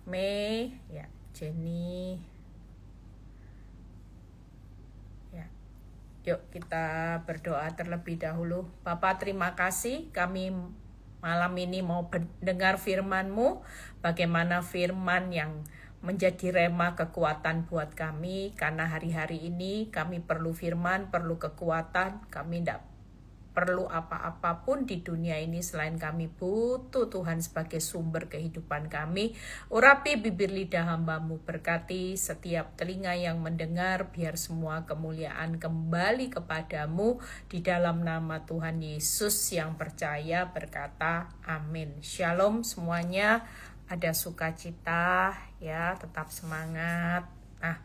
Mei, ya, Jenny. Ya. Yuk kita berdoa terlebih dahulu. Bapak, terima kasih kami malam ini mau mendengar firman-Mu, bagaimana firman yang menjadi rema kekuatan buat kami, karena hari-hari ini kami perlu firman, perlu kekuatan, kami tidak perlu apa-apapun di dunia ini selain kami butuh Tuhan sebagai sumber kehidupan kami. Urapi bibir lidah hamba-Mu, berkati setiap telinga yang mendengar, biar semua kemuliaan kembali kepadamu. Di dalam nama Tuhan Yesus yang percaya berkata amin. Shalom semuanya, ada sukacita ya, tetap semangat. Nah,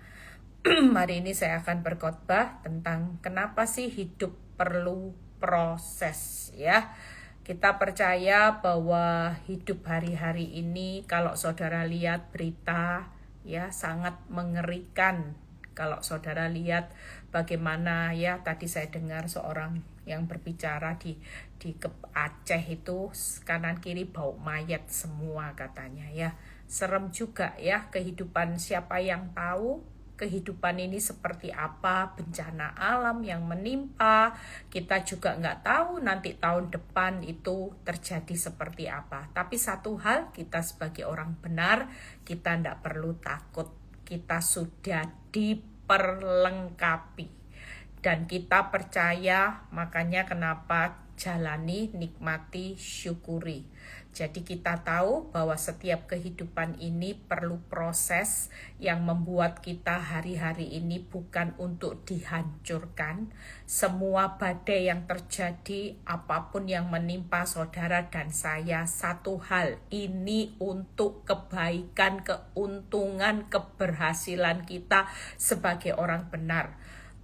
hari ini saya akan berkhotbah tentang kenapa sih hidup perlu proses ya. Kita percaya bahwa hidup hari-hari ini, kalau saudara lihat berita ya, sangat mengerikan. Kalau saudara lihat bagaimana ya, tadi saya dengar seorang yang berbicara di Aceh itu, kanan kiri bau mayat semua katanya ya. Serem juga ya kehidupan, siapa yang tahu kehidupan ini seperti apa, bencana alam yang menimpa, kita juga nggak tahu nanti tahun depan itu terjadi seperti apa. Tapi satu hal, kita sebagai orang benar, kita nggak perlu takut, kita sudah diperlengkapi. Dan kita percaya, makanya kenapa jalani, nikmati, syukuri. Jadi kita tahu bahwa setiap kehidupan ini perlu proses yang membuat kita hari-hari ini bukan untuk dihancurkan. Semua badai yang terjadi, apapun yang menimpa saudara dan saya, satu hal, ini untuk kebaikan, keuntungan, keberhasilan kita sebagai orang benar.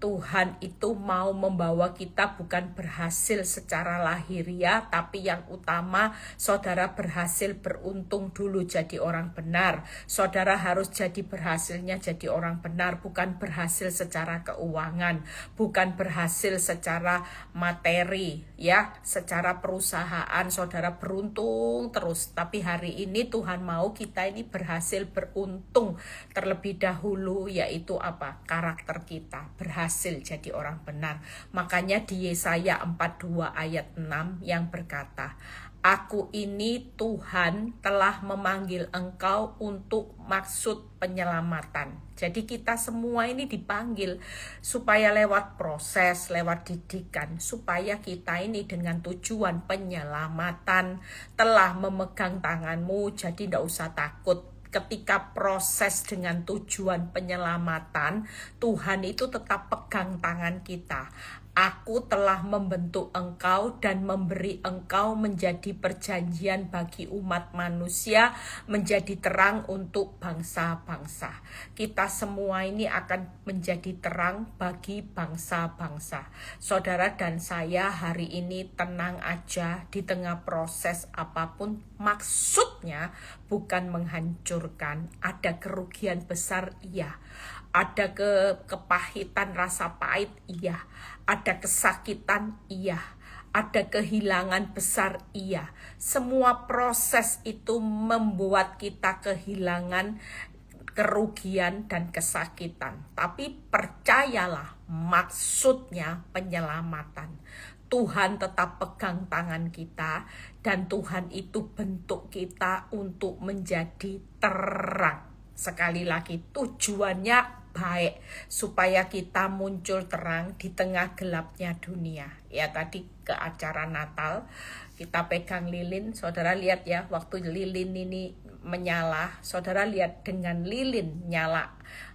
Tuhan itu mau membawa kita bukan berhasil secara lahiriah, tapi yang utama saudara berhasil beruntung dulu jadi orang benar. Saudara harus jadi berhasilnya jadi orang benar, bukan berhasil secara keuangan, bukan berhasil secara materi ya, secara perusahaan saudara beruntung terus. Tapi hari ini Tuhan mau kita ini berhasil beruntung terlebih dahulu, yaitu apa? Karakter kita berhasil jadi orang benar. Makanya di Yesaya 42 ayat 6 yang berkata, Aku ini Tuhan telah memanggil engkau untuk maksud penyelamatan. Jadi kita semua ini dipanggil supaya lewat proses, lewat didikan, supaya kita ini dengan tujuan penyelamatan, telah memegang tanganmu, jadi tidak usah takut. Ketika proses dengan tujuan penyelamatan, Tuhan itu tetap pegang tangan kita. Aku telah membentuk engkau dan memberi engkau menjadi perjanjian bagi umat manusia, menjadi terang untuk bangsa-bangsa. Kita semua ini akan menjadi terang bagi bangsa-bangsa. Saudara dan saya hari ini tenang aja di tengah proses apapun. Maksudnya bukan menghancurkan, ada kerugian besar, iya. Ada kepahitan, rasa pahit, iya. Ada kesakitan, iya. Ada kehilangan besar, iya. Semua proses itu membuat kita kehilangan, kerugian dan kesakitan. Tapi percayalah, maksudnya penyelamatan. Tuhan tetap pegang tangan kita, dan Tuhan itu bentuk kita untuk menjadi terang. Sekali lagi, tujuannya baik, supaya kita muncul terang di tengah gelapnya dunia. Ya, tadi ke acara Natal kita pegang lilin, saudara lihat ya, waktu lilin ini menyala, saudara lihat dengan lilin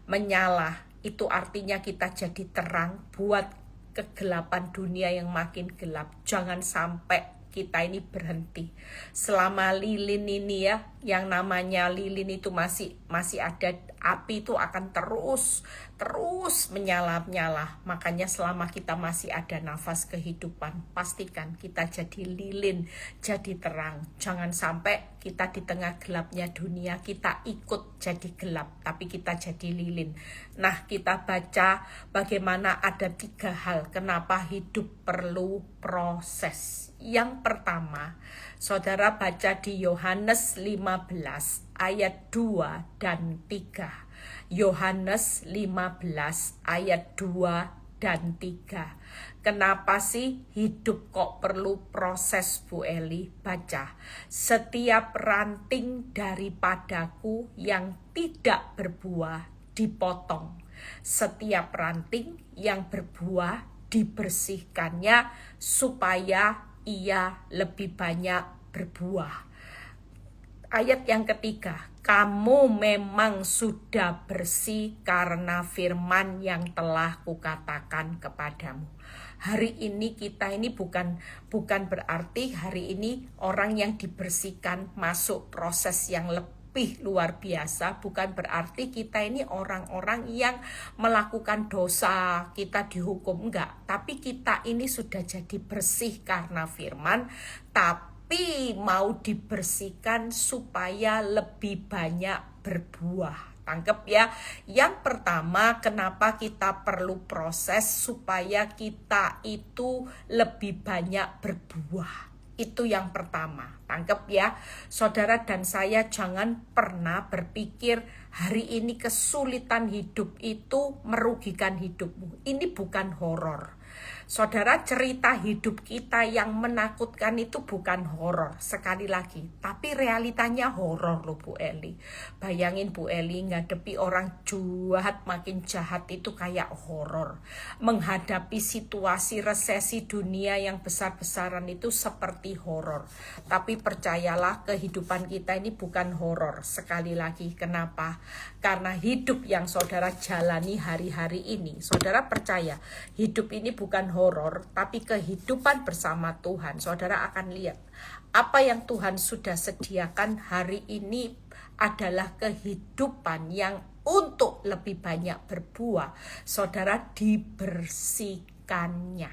menyala, itu artinya kita jadi terang buat kegelapan dunia yang makin gelap. Jangan sampai kita ini berhenti. Selama lilin ini ya, yang namanya lilin itu masih ada, api itu akan terus menyala. Makanya selama kita masih ada nafas kehidupan, pastikan kita jadi lilin, jadi terang. Jangan sampai kita di tengah gelapnya dunia, kita ikut jadi gelap, tapi kita jadi lilin. Nah, kita baca bagaimana ada 3 hal kenapa hidup perlu proses. Yang pertama, saudara baca di Yohanes 15 ayat 2 dan 3. Yohanes 15 ayat 2 dan 3. Kenapa sih hidup kok perlu proses, Bu Eli? Baca. Setiap ranting daripadaku yang tidak berbuah dipotong. Setiap ranting yang berbuah dibersihkannya supaya ia lebih banyak berbuah. Ayat yang ketiga, kamu memang sudah bersih karena firman yang telah kukatakan kepadamu. Hari ini kita ini bukan berarti hari ini orang yang dibersihkan masuk proses yang lebih luar biasa, bukan berarti kita ini orang-orang yang melakukan dosa, kita dihukum, enggak. Tapi kita ini sudah jadi bersih karena firman, tapi mau dibersihkan supaya lebih banyak berbuah. Tangkep ya. Yang pertama, kenapa kita perlu proses supaya kita itu lebih banyak berbuah. Itu yang pertama. Tangkep ya. Saudara dan saya jangan pernah berpikir hari ini kesulitan hidup itu merugikan hidupmu. Ini bukan horor. Saudara, cerita hidup kita yang menakutkan itu bukan horor, sekali lagi, tapi realitanya horor loh Bu Eli. Bayangin Bu Eli ngadepi orang jahat makin jahat itu kayak horor. Menghadapi situasi resesi dunia yang besar-besaran itu seperti horor. Tapi percayalah, kehidupan kita ini bukan horor. Sekali lagi, kenapa? Karena hidup yang saudara jalani hari-hari ini, saudara percaya hidup ini bukan horor, tapi kehidupan bersama Tuhan. Saudara akan lihat apa yang Tuhan sudah sediakan hari ini adalah kehidupan yang untuk lebih banyak berbuah. Saudara, dibersihkannya.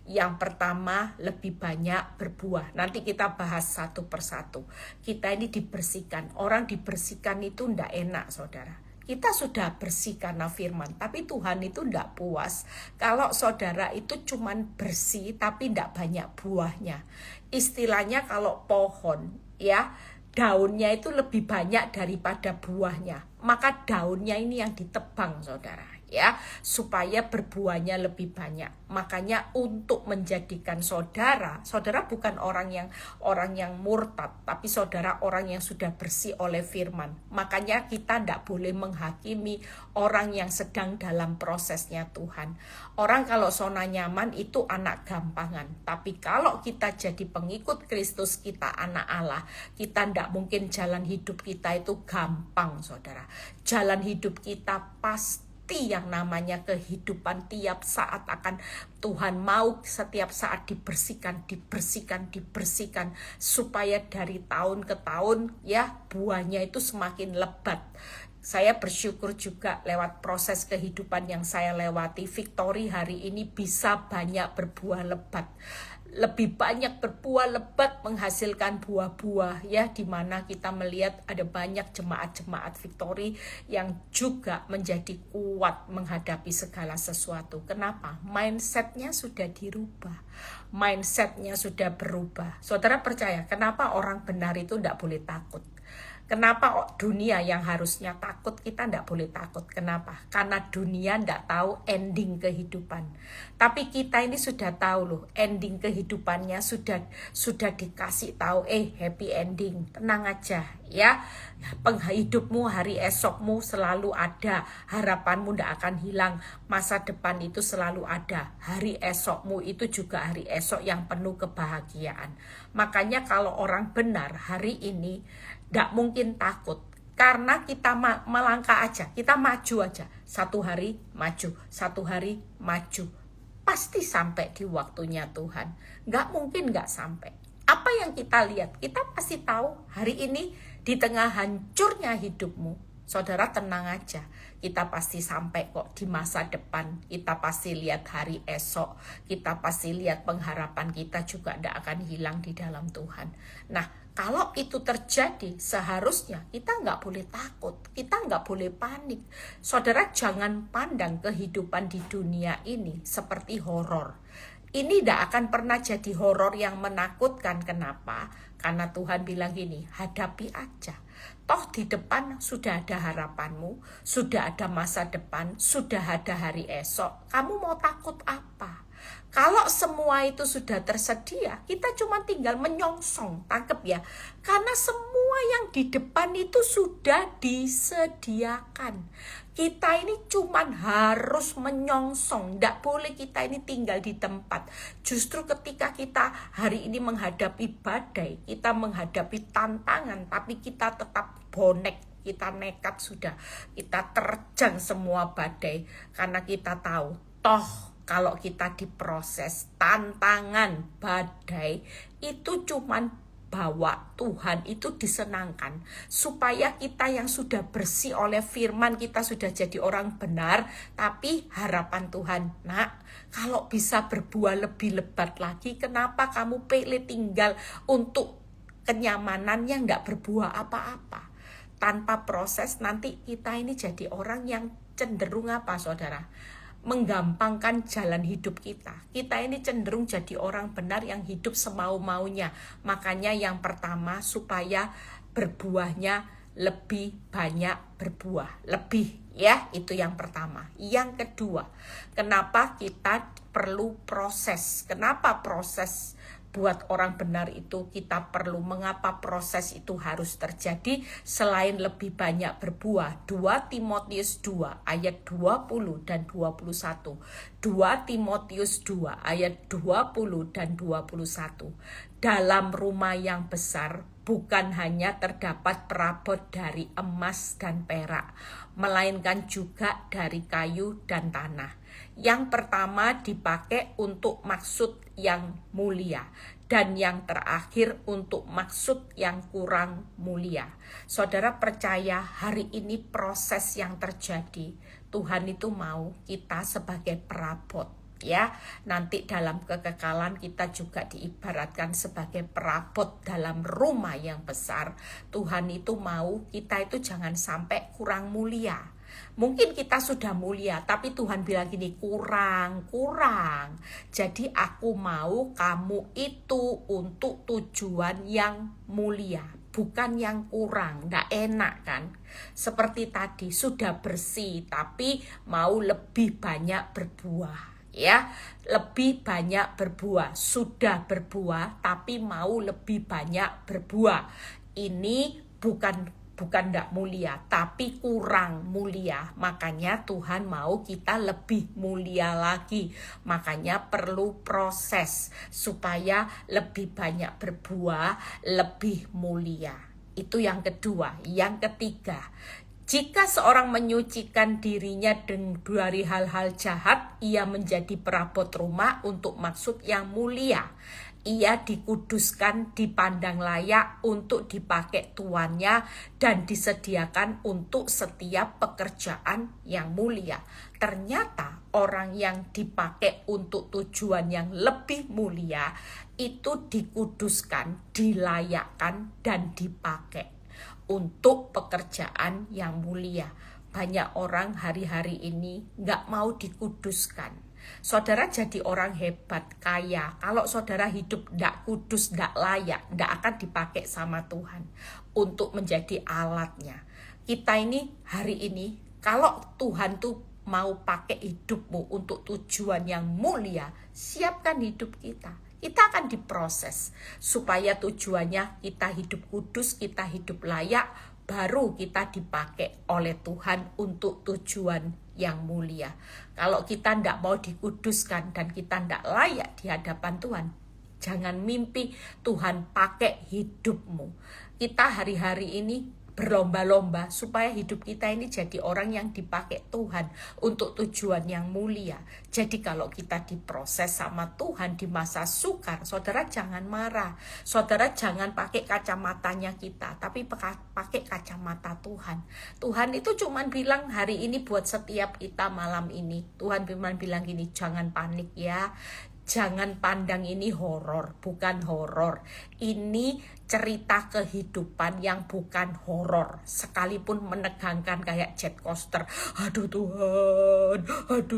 Yang pertama, lebih banyak berbuah. Nanti kita bahas satu persatu. Kita ini dibersihkan. Orang dibersihkan itu enggak enak, saudara. Kita sudah bersih karena firman, tapi Tuhan itu tidak puas kalau saudara itu cuman bersih tapi tidak banyak buahnya. Istilahnya kalau pohon ya, daunnya itu lebih banyak daripada buahnya, maka daunnya ini yang ditebang saudara ya, supaya berbuahnya lebih banyak. Makanya untuk menjadikan saudara bukan orang yang murtad, tapi saudara orang yang sudah bersih oleh firman. Makanya kita tidak boleh menghakimi orang yang sedang dalam prosesnya Tuhan. Orang kalau zona nyaman itu anak gampangan, tapi kalau kita jadi pengikut Kristus, kita anak Allah, kita tidak mungkin jalan hidup kita itu gampang saudara. Jalan hidup kita pasti yang namanya kehidupan tiap saat akan Tuhan mau setiap saat dibersihkan supaya dari tahun ke tahun ya buahnya itu semakin lebat. Saya bersyukur juga lewat proses kehidupan yang saya lewati, Victory hari ini bisa banyak berbuah lebat. Lebih banyak berbuah lebat menghasilkan buah-buah ya, dimana kita melihat ada banyak jemaat-jemaat Victory yang juga menjadi kuat menghadapi segala sesuatu. Kenapa? Mindsetnya sudah dirubah, mindsetnya sudah berubah. Saudara percaya kenapa orang benar itu tidak boleh takut? Kenapa dunia yang harusnya takut kita tidak boleh takut? Kenapa? Karena dunia tidak tahu ending kehidupan. Tapi kita ini sudah tahu loh, ending kehidupannya sudah dikasih tahu, happy ending, tenang aja ya. Penghidupmu hari esokmu selalu ada, harapanmu tidak akan hilang, masa depan itu selalu ada. Hari esokmu itu juga hari esok yang penuh kebahagiaan. Makanya kalau orang benar hari ini tidak mungkin takut, karena kita melangkah aja, kita maju aja, satu hari maju, pasti sampai di waktunya Tuhan. Nggak mungkin nggak sampai. Apa yang kita lihat, kita pasti tahu hari ini di tengah hancurnya hidupmu, saudara tenang aja, kita pasti sampai kok di masa depan. Kita pasti lihat hari esok, kita pasti lihat pengharapan kita juga tidak akan hilang di dalam Tuhan. Nah, kalau itu terjadi, seharusnya kita nggak boleh takut, kita nggak boleh panik. Saudara jangan pandang kehidupan di dunia ini seperti horor. Ini tidak akan pernah jadi horor yang menakutkan. Kenapa? Karena Tuhan bilang gini, hadapi aja. Toh di depan sudah ada harapanmu, sudah ada masa depan, sudah ada hari esok. Kamu mau takut apa? Kalau semua itu sudah tersedia, kita cuma tinggal menyongsong, tangkep ya. Karena semua yang di depan itu sudah disediakan. Kita ini cuma harus menyongsong, tidak boleh kita ini tinggal di tempat. Justru ketika kita hari ini menghadapi badai, kita menghadapi tantangan, tapi kita tetap bonek, kita nekat sudah, kita terjang semua badai. Karena kita tahu, toh kalau kita diproses tantangan badai itu cuman bawa Tuhan itu disenangkan supaya kita yang sudah bersih oleh firman, kita sudah jadi orang benar. Tapi harapan Tuhan, nak, kalau bisa berbuah lebih lebat lagi, kenapa kamu pilih tinggal untuk kenyamanan yang gak berbuah apa-apa? Tanpa proses nanti kita ini jadi orang yang cenderung apa, saudara? Menggampangkan jalan hidup kita. Kita ini cenderung jadi orang benar yang hidup semau-maunya. Makanya yang pertama, supaya berbuahnya lebih banyak berbuah. Lebih, ya, itu yang pertama. Yang kedua, kenapa kita perlu proses? Kenapa proses? Buat orang benar itu kita perlu, mengapa proses itu harus terjadi selain lebih banyak berbuah. 2 Timotius 2 ayat 20 dan 21. 2 Timotius 2 ayat 20 dan 21. Dalam rumah yang besar bukan hanya terdapat perabot dari emas dan perak, melainkan juga dari kayu dan tanah. Yang pertama dipakai untuk maksud yang mulia, dan yang terakhir untuk maksud yang kurang mulia. Saudara percaya hari ini proses yang terjadi, Tuhan itu mau kita sebagai perabot. Ya, nanti dalam kekekalan kita juga diibaratkan sebagai perabot dalam rumah yang besar. Tuhan itu mau kita itu jangan sampai kurang mulia. Mungkin kita sudah mulia, tapi Tuhan bilang gini, kurang. Jadi aku mau kamu itu untuk tujuan yang mulia, bukan yang kurang. Nggak enak kan? Seperti tadi, sudah bersih, tapi mau lebih banyak berbuah. Ya, lebih banyak berbuah. Sudah berbuah, tapi mau lebih banyak berbuah. Ini bukan tidak mulia, tapi kurang mulia. Makanya Tuhan mau kita lebih mulia lagi. Makanya perlu proses supaya lebih banyak berbuah, lebih mulia. Itu yang kedua. Yang ketiga, jika seorang menyucikan dirinya dari hal-hal jahat, ia menjadi perabot rumah untuk maksud yang mulia. Ia dikuduskan, dipandang layak untuk dipakai tuannya, dan disediakan untuk setiap pekerjaan yang mulia. Ternyata orang yang dipakai untuk tujuan yang lebih mulia itu dikuduskan, dilayakkan, dan dipakai untuk pekerjaan yang mulia. Banyak orang hari-hari ini gak mau dikuduskan. Saudara jadi orang hebat, kaya. Kalau saudara hidup tidak kudus, tidak layak, tidak akan dipakai sama Tuhan untuk menjadi alatnya. Kita ini hari ini, kalau Tuhan tuh mau pakai hidupmu untuk tujuan yang mulia, siapkan hidup kita. Kita akan diproses supaya tujuannya kita hidup kudus, kita hidup layak, baru kita dipakai oleh Tuhan untuk tujuan yang mulia. Kalau kita tidak mau dikuduskan dan kita tidak layak di hadapan Tuhan, jangan mimpi Tuhan pakai hidupmu. Kita hari-hari ini berlomba-lomba supaya hidup kita ini jadi orang yang dipakai Tuhan untuk tujuan yang mulia. Jadi kalau kita diproses sama Tuhan di masa sukar, saudara jangan marah. Saudara jangan pakai kacamatanya kita, tapi pakai kacamata Tuhan. Tuhan itu cuman bilang hari ini buat setiap kita malam ini. Tuhan bilang gini, jangan panik ya. Jangan pandang ini horor, bukan horor. Ini cerita kehidupan yang bukan horor, sekalipun menegangkan kayak jet coaster. Aduh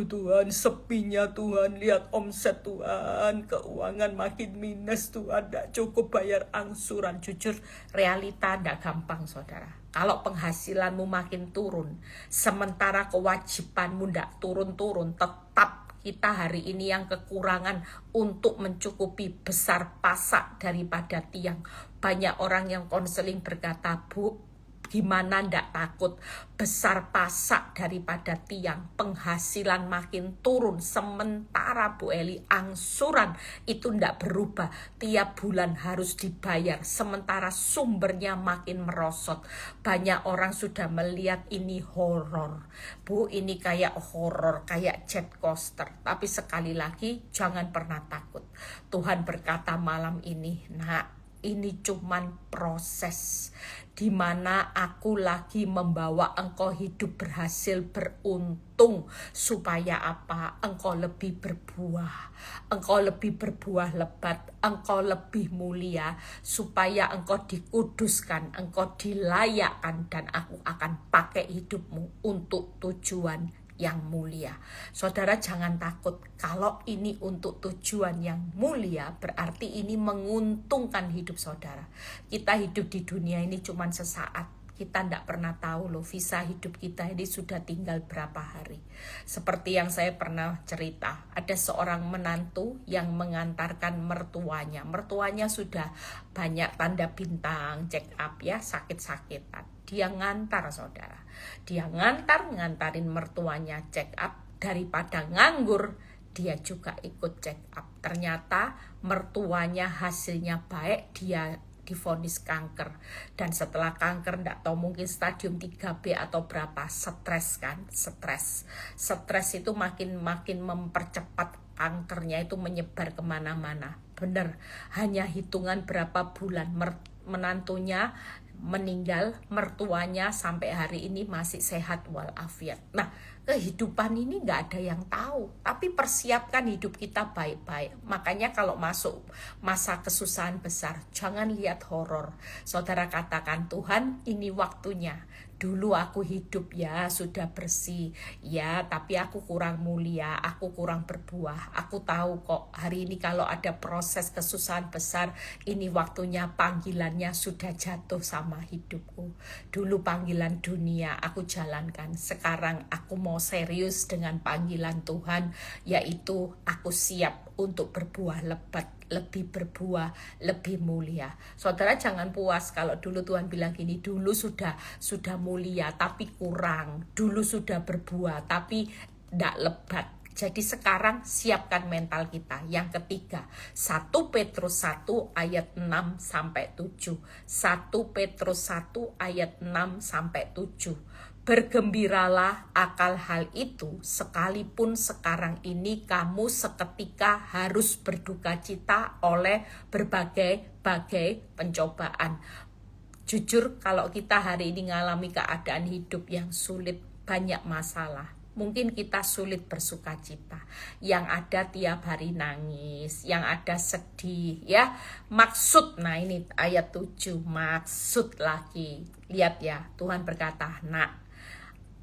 Tuhan, sepinya Tuhan, lihat omset Tuhan, keuangan makin minus Tuhan, gak cukup bayar angsuran. Jujur, realita gak gampang saudara. Kalau penghasilanmu makin turun, sementara kewajibanmu gak turun-turun, tetap kita hari ini yang kekurangan untuk mencukupi besar pasak daripada tiang. Banyak orang yang konseling berkata, Bu, gimana ndak takut besar pasak daripada tiang, penghasilan makin turun, sementara Bu Eli angsuran itu ndak berubah, tiap bulan harus dibayar, sementara sumbernya makin merosot. Banyak orang sudah melihat ini horor, Bu, ini kayak horor, kayak jet coaster. Tapi sekali lagi jangan pernah takut. Tuhan berkata malam ini, nak, ini cuman proses di mana aku lagi membawa engkau hidup berhasil, beruntung, supaya apa? Engkau lebih berbuah, engkau lebih berbuah lebat, engkau lebih mulia, supaya engkau dikuduskan, engkau dilayakkan, dan aku akan pakai hidupmu untuk tujuan yang mulia. Saudara jangan takut, kalau ini untuk tujuan yang mulia berarti ini menguntungkan hidup saudara. Kita hidup di dunia ini cuma sesaat. Kita tidak pernah tahu loh, visa hidup kita ini sudah tinggal berapa hari. Seperti yang saya pernah cerita, ada seorang menantu yang mengantarkan mertuanya. Mertuanya sudah banyak tanda bintang, check up ya, sakit-sakitan. Dia ngantar saudara. Dia ngantarin mertuanya check up, daripada nganggur dia juga ikut check up. Ternyata mertuanya hasilnya baik, dia divonis kanker. Dan setelah kanker, enggak tahu mungkin stadium 3B atau berapa, stres kan, stres itu makin mempercepat kankernya itu menyebar kemana-mana. Bener, hanya hitungan berapa bulan menantunya meninggal, mertuanya sampai hari ini masih sehat walafiat. Nah, kehidupan ini nggak ada yang tahu, tapi persiapkan hidup kita baik-baik. Makanya kalau masuk masa kesusahan besar, jangan lihat horor. Saudara katakan, Tuhan, ini waktunya. Dulu aku hidup ya sudah bersih, ya tapi aku kurang mulia, aku kurang berbuah. Aku tahu kok hari ini kalau ada proses kesusahan besar, ini waktunya panggilannya sudah jatuh sama hidupku. Dulu panggilan dunia aku jalankan, sekarang aku mau serius dengan panggilan Tuhan, yaitu aku siap untuk berbuah lebat, lebih berbuah, lebih mulia. Saudara jangan puas kalau dulu Tuhan bilang gini, dulu sudah mulia tapi kurang, dulu sudah berbuah tapi tidak lebat. Jadi sekarang siapkan mental kita. Yang ketiga, 1 Petrus 1 ayat 6-7. 1 Petrus 1 ayat 6-7. Bergembiralah akal hal itu, sekalipun sekarang ini kamu seketika harus berduka cita oleh berbagai pencobaan. Jujur, kalau kita hari ini mengalami keadaan hidup yang sulit, banyak masalah, mungkin kita sulit bersuka cita. Yang ada tiap hari nangis, yang ada sedih ya. Maksud, nah ini ayat 7, maksud lagi. Lihat ya, Tuhan berkata, nak,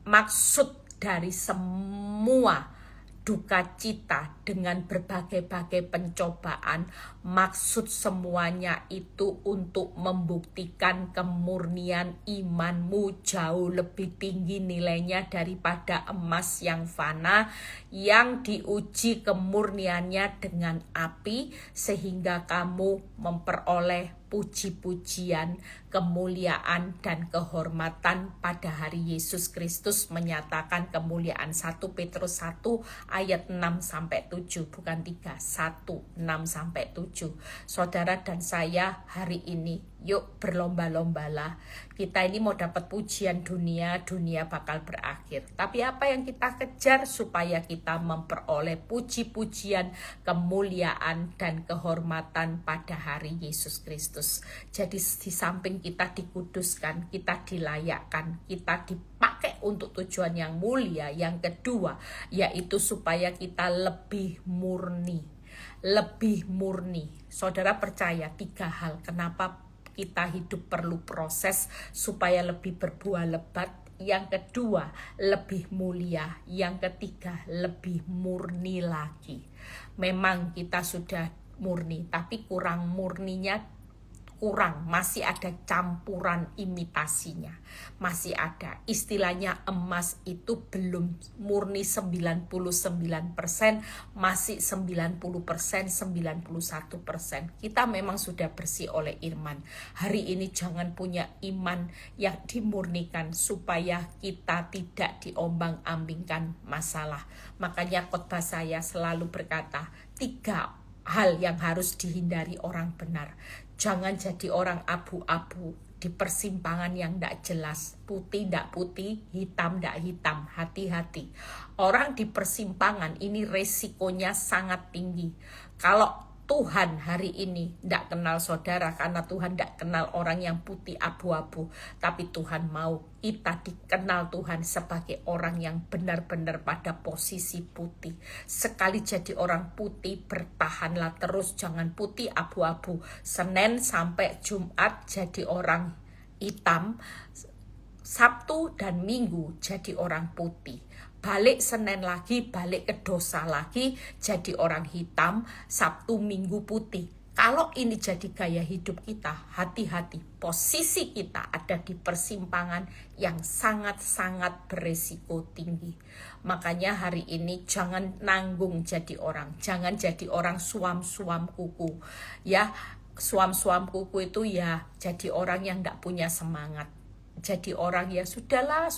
maksud dari semua duka cita dengan berbagai pencobaan, maksud semuanya itu untuk membuktikan kemurnian imanmu jauh lebih tinggi nilainya daripada emas yang fana, yang diuji kemurniannya dengan api, sehingga kamu memperoleh puji-pujian, kemuliaan, dan kehormatan pada hari Yesus Kristus. Menyatakan kemuliaan. 1 Petrus 1 ayat 6-7, bukan 3, 1, 6-7. Saudara dan saya hari ini, yuk berlomba-lombalah. Kita ini mau dapat pujian dunia bakal berakhir. Tapi apa yang kita kejar? Supaya kita memperoleh puji-pujian, kemuliaan, dan kehormatan pada hari Yesus Kristus. Jadi di samping kita dikuduskan, kita dilayakkan, kita dipakai untuk tujuan yang mulia. Yang kedua, yaitu supaya kita lebih murni. lebih murni. Saudara percaya 3 hal kenapa kita hidup perlu proses supaya lebih berbuah lebat. Yang kedua, lebih mulia. Yang ketiga, lebih murni lagi. Memang kita sudah murni, tapi kurang murninya, masih ada campuran imitasinya. Masih ada, istilahnya emas itu belum murni 99%, masih 90%, 91%. Kita memang sudah bersih oleh iman. Hari ini jangan punya iman yang dimurnikan supaya kita tidak diombang-ambingkan masalah. Makanya khotbah saya selalu berkata, 3 hal yang harus dihindari orang benar. Jangan jadi orang abu-abu di persimpangan yang tidak jelas. Putih tidak putih, hitam tidak hitam. Hati-hati. Orang di persimpangan ini resikonya sangat tinggi. Kalau Tuhan hari ini tidak kenal saudara, karena Tuhan tidak kenal orang yang putih abu-abu. Tapi Tuhan mau kita dikenal Tuhan sebagai orang yang benar-benar pada posisi putih. Sekali jadi orang putih, bertahanlah terus, jangan putih abu-abu. Senin sampai Jumat jadi orang hitam, Sabtu dan Minggu jadi orang putih. Balik Senin lagi, balik ke dosa lagi, jadi orang hitam, Sabtu Minggu putih. Kalau ini jadi gaya hidup kita, hati-hati. Posisi kita ada di persimpangan yang sangat-sangat beresiko tinggi. Makanya hari ini jangan nanggung jadi orang. Jangan jadi orang suam-suam kuku. Ya, suam-suam kuku itu ya jadi orang yang tidak punya semangat. Jadi orang ya sudahlah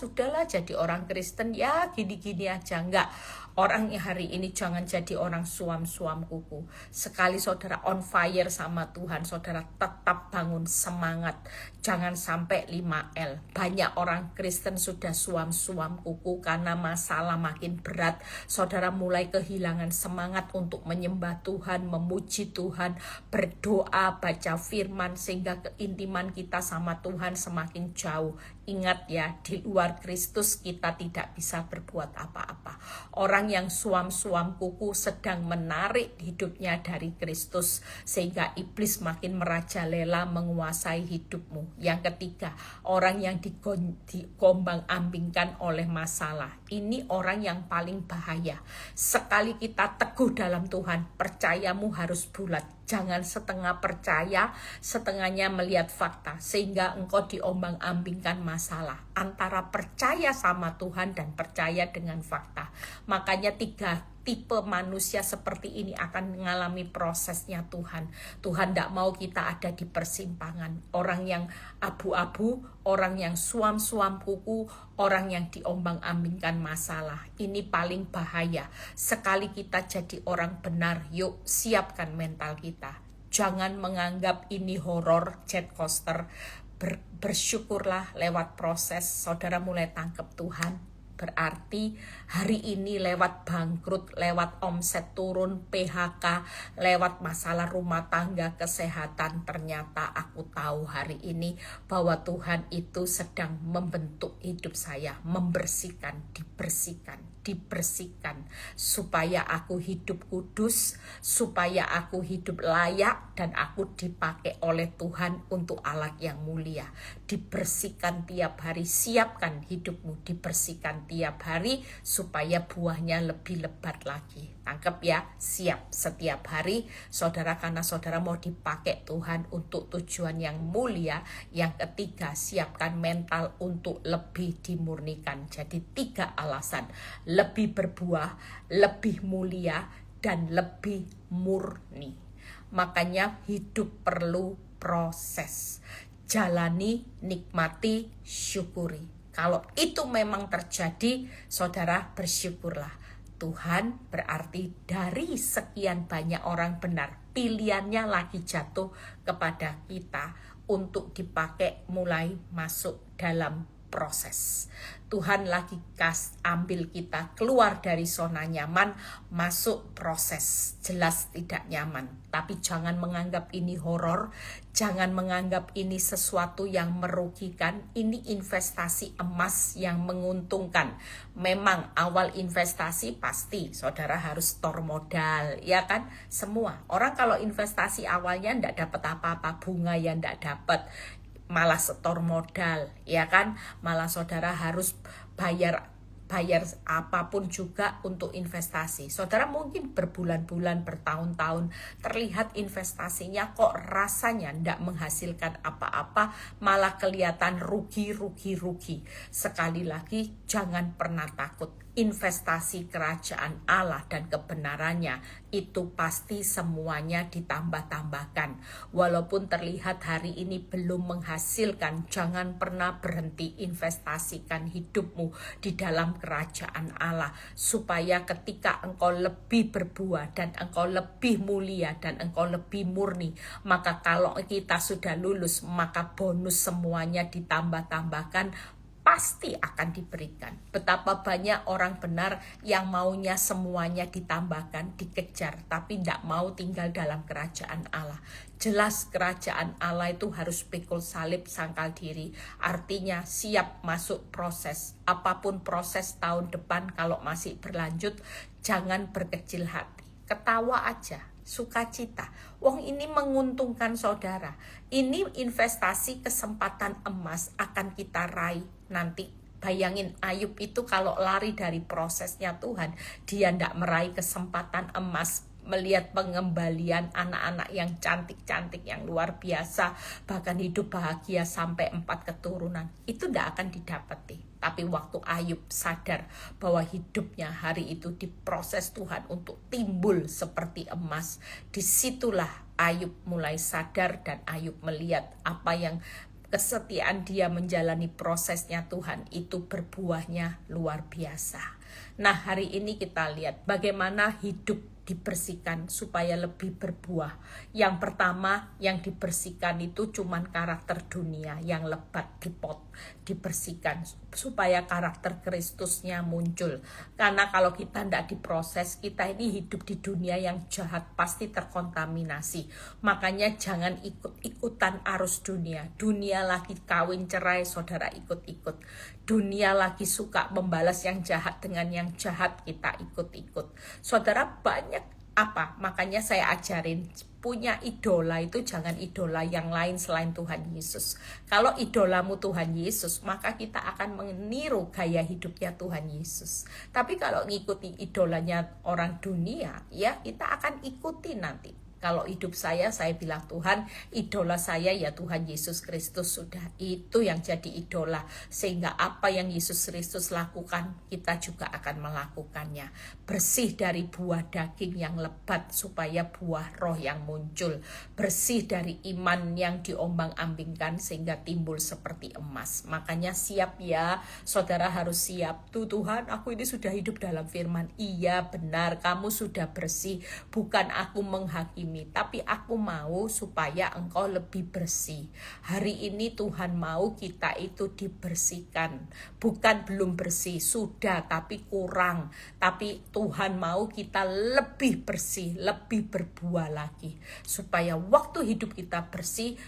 jadi orang Kristen ya gini-gini aja. Enggak, orang yang hari ini jangan jadi orang suam-suam kuku. Sekali saudara on fire sama Tuhan, saudara tetap bangun semangat. Jangan sampai 5L. Banyak orang Kristen sudah suam-suam kuku karena masalah makin berat. Saudara mulai kehilangan semangat untuk menyembah Tuhan, memuji Tuhan, berdoa, baca firman, sehingga keintiman kita sama Tuhan semakin jauh. Ingat ya, di luar Kristus kita tidak bisa berbuat apa-apa. Orang yang suam-suam kuku sedang menarik hidupnya dari Kristus, sehingga iblis makin merajalela menguasai hidupmu. Yang ketiga, orang yang digombang-ambingkan oleh masalah. Ini orang yang paling bahaya. Sekali kita teguh dalam Tuhan, percayamu harus bulat. Jangan setengah percaya, setengahnya melihat fakta, sehingga engkau diombang-ambingkan masalah. Antara percaya sama Tuhan dan percaya dengan fakta. Makanya 3 tipe manusia seperti ini akan mengalami prosesnya Tuhan. Tuhan tidak mau kita ada di persimpangan. Orang yang abu-abu, orang yang suam-suam kuku, orang yang diombang-ambingkan masalah. Ini paling bahaya. Sekali kita jadi orang benar, yuk siapkan mental kita. Jangan menganggap ini horor, jet coaster. Bersyukurlah lewat proses, saudara mulai tangkap Tuhan. Berarti hari ini lewat bangkrut, lewat omset turun, PHK, lewat masalah rumah tangga, kesehatan, ternyata aku tahu hari ini bahwa Tuhan itu sedang membentuk hidup saya, membersihkan, dibersihkan, supaya aku hidup kudus, supaya aku hidup layak, dan aku dipakai oleh Tuhan untuk alat yang mulia. Dibersihkan tiap hari, siapkan hidupmu, dibersihkan tiap hari supaya buahnya lebih lebat lagi. Tangkap ya, siap setiap hari saudara, karena saudara mau dipakai Tuhan untuk tujuan yang mulia. Yang ketiga, siapkan mental untuk lebih dimurnikan. Jadi 3 alasan, lebih berbuah, lebih mulia, dan lebih murni. Makanya hidup perlu proses. Jalani, nikmati, syukuri. Kalau itu memang terjadi, saudara bersyukurlah. Tuhan berarti dari sekian banyak orang benar, pilihannya lagi jatuh kepada kita untuk dipakai mulai masuk dalam proses. Tuhan lagi ambil kita keluar dari zona nyaman, masuk proses. Jelas tidak nyaman, tapi jangan menganggap ini horor, jangan menganggap ini sesuatu yang merugikan. Ini investasi emas yang menguntungkan. Memang awal investasi pasti saudara harus store modal, ya kan? Semua orang kalau investasi awalnya tidak dapat apa-apa, bunga yang tidak dapat, malah setor modal, ya kan? Malah saudara harus bayar apapun juga untuk investasi. Saudara mungkin berbulan-bulan, bertahun-tahun terlihat investasinya kok rasanya tidak menghasilkan apa-apa, malah kelihatan rugi. Sekali lagi, jangan pernah takut. Investasi kerajaan Allah dan kebenarannya itu pasti semuanya ditambah-tambahkan. Walaupun terlihat hari ini belum menghasilkan, jangan pernah berhenti investasikan hidupmu di dalam kerajaan Allah, supaya ketika engkau lebih berbuah dan engkau lebih mulia dan engkau lebih murni, maka kalau kita sudah lulus, maka bonus semuanya ditambah-tambahkan, pasti akan diberikan. Betapa banyak orang benar yang maunya semuanya ditambahkan, dikejar, tapi tidak mau tinggal dalam kerajaan Allah. Jelas kerajaan Allah itu harus pikul salib, sangkal diri. Artinya siap masuk proses. Apapun proses tahun depan kalau masih berlanjut, jangan berkecil hati. Ketawa aja, sukacita. Wong ini menguntungkan saudara. Ini investasi kesempatan emas akan kita raih nanti. Bayangin Ayub itu kalau lari dari prosesnya Tuhan, dia tidak meraih kesempatan emas, melihat pengembalian anak-anak yang cantik-cantik, yang luar biasa, bahkan hidup bahagia sampai 4 keturunan. Itu tidak akan didapati. Tapi waktu Ayub sadar bahwa hidupnya hari itu diproses Tuhan untuk timbul seperti emas, disitulah Ayub mulai sadar dan Ayub melihat apa yang kesetiaan dia menjalani prosesnya Tuhan itu berbuahnya luar biasa. Nah, hari ini kita lihat bagaimana hidup dibersihkan supaya lebih berbuah. Yang pertama yang dibersihkan itu cuman karakter dunia yang lebat, dibersihkan supaya karakter Kristusnya muncul. Karena kalau kita tidak diproses, kita ini hidup di dunia yang jahat, pasti terkontaminasi. Makanya jangan ikut-ikutan arus dunia. Dunia lagi kawin cerai, saudara ikut-ikut. Dunia lagi suka membalas yang jahat dengan yang jahat, kita ikut-ikut. Saudara, banyak apa? Makanya saya ajarin, punya idola itu jangan idola yang lain selain Tuhan Yesus. Kalau idolamu Tuhan Yesus, maka kita akan meniru gaya hidupnya Tuhan Yesus. Tapi kalau ngikuti idolanya orang dunia, ya kita akan ikuti nanti. Kalau hidup saya bilang Tuhan, idola saya ya Tuhan Yesus Kristus, sudah itu yang jadi idola. Sehingga apa yang Yesus Kristus lakukan, kita juga akan melakukannya. Bersih dari buah daging yang lebat supaya buah roh yang muncul. Bersih dari iman yang diombang-ambingkan sehingga timbul seperti emas. Makanya siap ya, saudara harus siap. Tuhan, aku ini sudah hidup dalam firman. Iya benar, kamu sudah bersih. Bukan aku menghakimi, tapi aku mau supaya engkau lebih bersih. Hari ini Tuhan mau kita itu dibersihkan. Bukan belum bersih, sudah tapi kurang. Tapi Tuhan mau kita lebih bersih, lebih berbuah lagi. Supaya waktu hidup kita bersih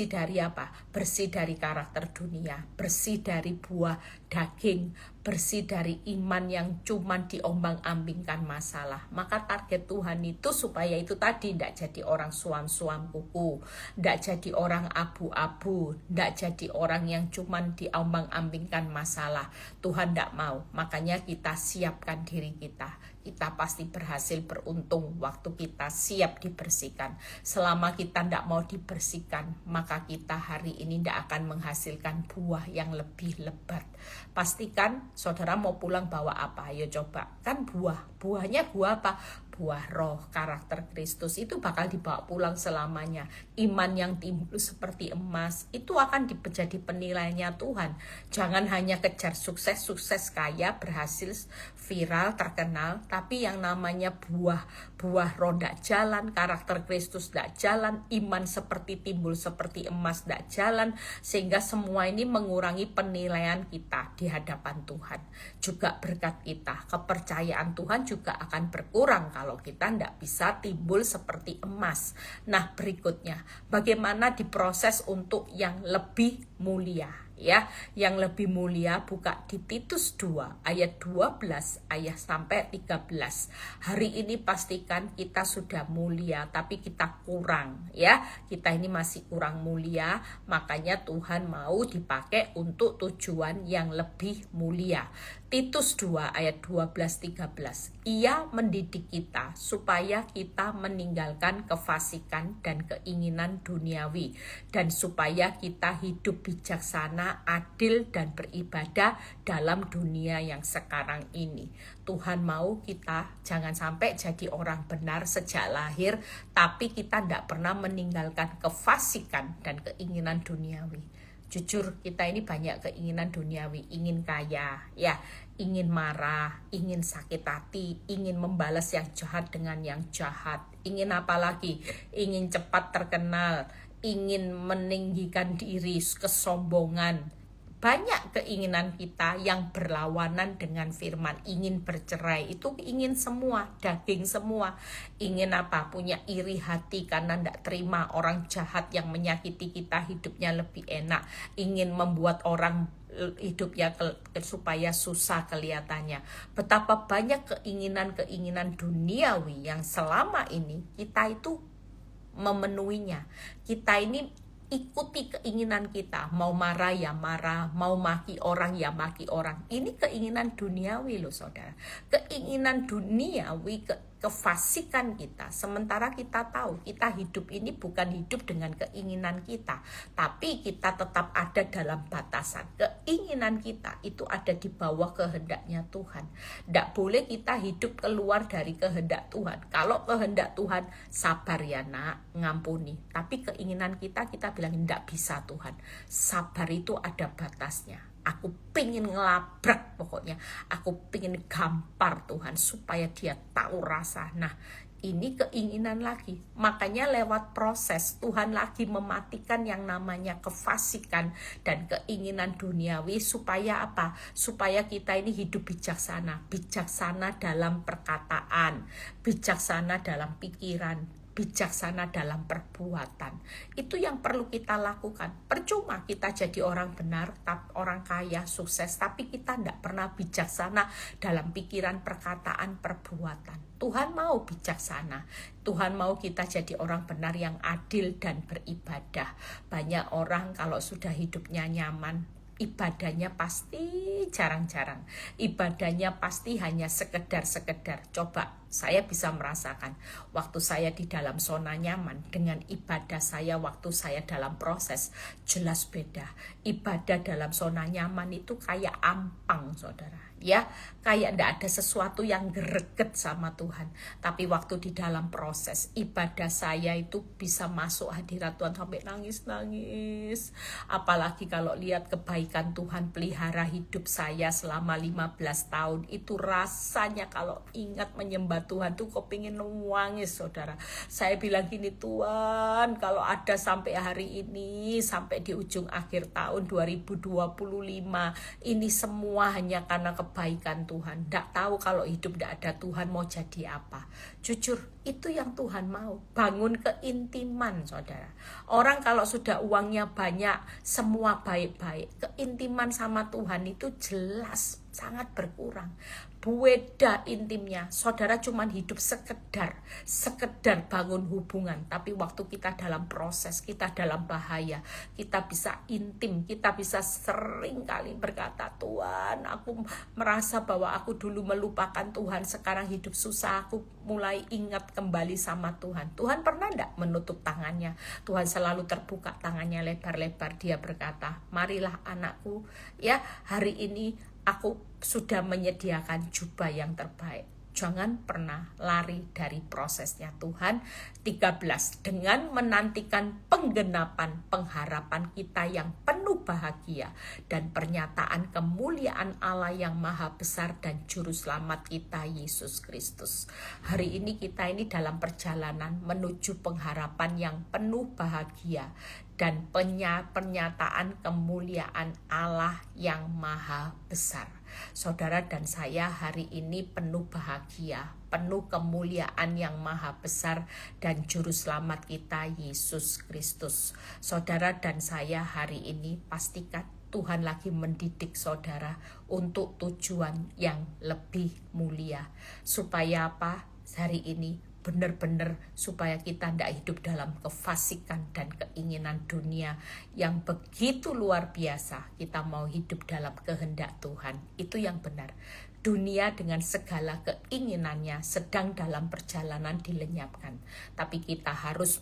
dari apa? Bersih dari karakter dunia, bersih dari buah daging, bersih dari iman yang cuman diombang-ambingkan masalah. Maka target Tuhan itu supaya itu tadi tidak jadi orang suam-suam kuku, tidak jadi orang abu-abu, tidak jadi orang yang cuman diombang-ambingkan masalah. Tuhan tidak mau. Makanya kita siapkan diri kita. Kita pasti berhasil, beruntung waktu kita siap dibersihkan. Selama kita tidak mau dibersihkan, maka kita hari ini tidak akan menghasilkan buah yang lebih lebat. Pastikan saudara mau pulang bawa apa? Ayo coba. Kan buahnya buah apa? buah roh, karakter Kristus itu bakal dibawa pulang selamanya. Iman yang timbul seperti emas itu akan menjadi penilaiannya Tuhan. Jangan hanya kejar sukses kaya, berhasil, viral, terkenal, tapi yang namanya buah roh tidak jalan, karakter Kristus tidak jalan, iman seperti timbul seperti emas tidak jalan, sehingga semua ini mengurangi penilaian kita di hadapan Tuhan. Juga berkat kita, kepercayaan Tuhan juga akan berkurang kalau kita tidak bisa timbul seperti emas. Nah, berikutnya, bagaimana diproses untuk yang lebih mulia? Ya, yang lebih mulia buka di Titus 2 ayat 12 ayat sampai 13. Hari ini pastikan kita sudah mulia tapi kita kurang, ya. Kita ini masih kurang mulia, makanya Tuhan mau dipakai untuk tujuan yang lebih mulia. Titus 2 ayat 12-13. Ia mendidik kita supaya kita meninggalkan kefasikan dan keinginan duniawi, dan supaya kita hidup bijaksana, adil, dan beribadah dalam dunia yang sekarang ini. Tuhan mau kita jangan sampai jadi orang benar sejak lahir, tapi kita tidak pernah meninggalkan kefasikan dan keinginan duniawi. Jujur, kita ini banyak keinginan duniawi, ingin kaya, ya, ingin marah, ingin sakit hati, ingin membalas yang jahat dengan yang jahat, ingin apa lagi? Ingin cepat terkenal, ingin meninggikan diri, kesombongan. Banyak keinginan kita yang berlawanan dengan firman. Ingin bercerai, itu ingin semua, daging semua. Ingin apa? Punya iri hati karena tidak terima orang jahat yang menyakiti kita, hidupnya lebih enak. Ingin membuat orang hidupnya supaya susah kelihatannya. Betapa banyak keinginan-keinginan duniawi yang selama ini kita itu memenuhinya. Kita ini ikuti keinginan kita, mau marah ya marah, mau maki orang ya maki orang. Ini keinginan duniawi loh saudara, keinginan duniawi, kefasikan kita. Sementara kita tahu kita hidup ini bukan hidup dengan keinginan kita, tapi kita tetap ada dalam batasan. Keinginan kita itu ada di bawah kehendaknya Tuhan. Tidak boleh kita hidup keluar dari kehendak Tuhan. Kalau kehendak Tuhan, sabar ya nak, ngampuni. Tapi keinginan kita bilang tidak bisa Tuhan. Sabar itu ada batasnya. Aku pengen ngelabrak pokoknya. Aku pengen gampar Tuhan supaya dia tahu rasa. Nah, ini keinginan lagi. Makanya lewat proses Tuhan lagi mematikan yang namanya kefasikan dan keinginan duniawi supaya apa? Supaya kita ini hidup bijaksana. Bijaksana dalam perkataan, bijaksana dalam pikiran, bijaksana dalam perbuatan. Itu yang perlu kita lakukan. Percuma kita jadi orang benar, orang kaya, sukses, tapi kita tidak pernah bijaksana dalam pikiran, perkataan, perbuatan. Tuhan mau bijaksana. Tuhan mau kita jadi orang benar yang adil dan beribadah. Banyak orang kalau sudah hidupnya nyaman, ibadahnya pasti jarang-jarang. Ibadahnya pasti hanya sekedar-sekedar. Coba saya bisa merasakan waktu saya di dalam zona nyaman dengan ibadah saya waktu saya dalam proses, jelas beda. Ibadah dalam zona nyaman itu kayak ampang saudara, ya, kayak tidak ada sesuatu yang greget sama Tuhan. Tapi waktu di dalam proses ibadah saya itu bisa masuk hadirat Tuhan sampai nangis-nangis. Apalagi kalau lihat kebaikan Tuhan pelihara hidup saya selama 15 tahun, itu rasanya kalau ingat menyembah Tuhan tuh kok pengen nangis saudara. Saya bilang gini, Tuhan kalau ada sampai hari ini, sampai di ujung akhir tahun 2025, ini semua hanya karena kebaikan Tuhan. Tidak tahu kalau hidup tidak ada Tuhan mau jadi apa. Jujur, itu yang Tuhan mau. Bangun keintiman saudara. Orang kalau sudah uangnya banyak, semua baik-baik, keintiman sama Tuhan itu jelas sangat berkurang. Beda intimnya. Saudara cuman hidup sekedar bangun hubungan, tapi waktu kita dalam proses, kita dalam bahaya, kita bisa intim, kita bisa sering kali berkata, Tuhan, aku merasa bahwa aku dulu melupakan Tuhan, sekarang hidup susah, aku mulai ingat kembali sama Tuhan. Tuhan pernah enggak menutup tangannya? Tuhan selalu terbuka tangannya lebar-lebar. Dia berkata, marilah anakku, ya, hari ini aku sudah menyediakan jubah yang terbaik. Jangan pernah lari dari prosesnya Tuhan. 13, dengan menantikan penggenapan pengharapan kita yang penuh bahagia dan pernyataan kemuliaan Allah yang maha besar dan juru selamat kita Yesus Kristus. Hari ini kita ini dalam perjalanan menuju pengharapan yang penuh bahagia dan pernyataan kemuliaan Allah yang maha besar. Saudara dan saya hari ini penuh bahagia, penuh kemuliaan yang maha besar dan juru selamat kita Yesus Kristus. Saudara dan saya hari ini pastikan Tuhan lagi mendidik saudara untuk tujuan yang lebih mulia. Supaya apa? Hari ini benar-benar supaya kita tidak hidup dalam kefasikan dan keinginan dunia yang begitu luar biasa. Kita mau hidup dalam kehendak Tuhan. Itu yang benar. Dunia dengan segala keinginannya sedang dalam perjalanan dilenyapkan. Tapi kita harus